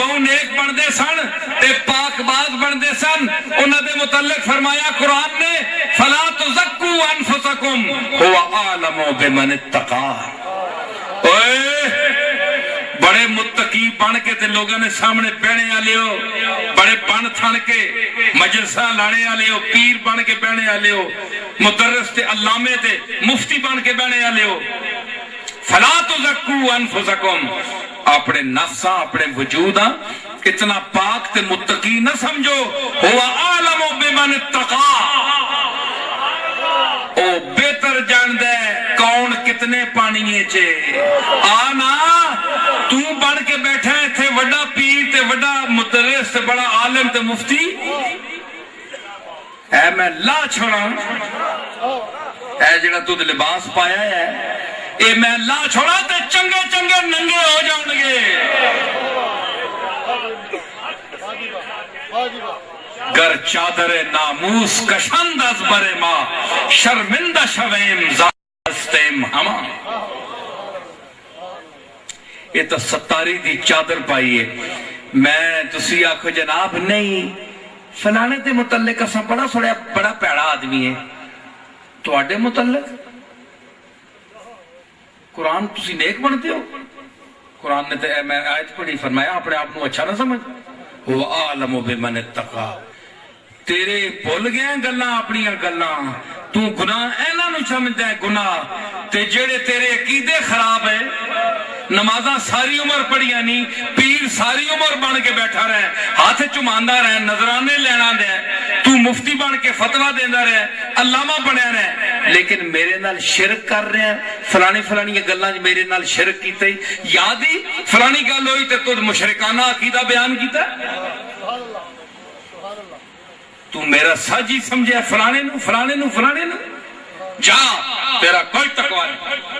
بہو نیک بندے سن تے پاک باز بندے سن انہاں دے متعلق فرمایا قرآن نے فلا تزکوا انفسکم هو اعلم بمن اتقى بڑے متقی بن کے تے لوگوں نے سامنے بہنے والے ہو بڑے بن تھن کے مجلساں لانے والے ہو پیر بن کے بہنے والے ہو مدرس تے علامے تے مفتی بن کے بہنے والے ہو فلا تزکوا انفسکم اپنے نفساں اپنے وجوداں اتنا پاک تے متقی نہ سمجھو هو اعلم بمن اتقى او بہتر جاندے کون کتنے پانیے چے آنا تو بن کے بیٹھا ہے تھے وڈا پیر تے وڈا مدرس تے بڑا عالم تے مفتی اے میں لا چھوڑا اے جڑا تو لباس پایا ہے اے میں لا چھوڑا تے چنگے چنگے ننگے ہو جاؤں گے گر چادر ناموس کشند از بر ما شرمندہ شویم زاستیم ہما یہ تو ستاری دی چادر پائیے میں تسی آنکھو جناب نہیں فلانے تے متعلق اساں بڑا پیڑا آدمی ہے تو آڈے متعلق قرآن تسی نیک بنتے ہو قرآن نے میں آیت پڑھی فرمایا اپنے آپ نو اچھا نہ سمجھ وہ عالم بمن اتقى تیرے بھول گیا گلاں اپنی گلاں تو گناہ اینا نو سمجھدا ہے گناہ تے جڑے تیرے عقیدے خراب ہے نمازاں ساری عمر پڑھیاں نہیں پیر ساری عمر بن کے بیٹھا رہے ہاتھ چماندا رہے نظرانے لینا دے تو مفتی بن کے فتویٰ دیندا رہے علامہ بنیا رہے لیکن میرے نال شرک کر رہے ہیں فلانی گلاں میرے نال شرک کیتے یاد ہی فلانی گل ہوئی تے تو مشرکانہ عقیدہ بیان کیتا تو میرا ساجی سمجھے فلانے نو جا تیرا کوئی تقوی نہیں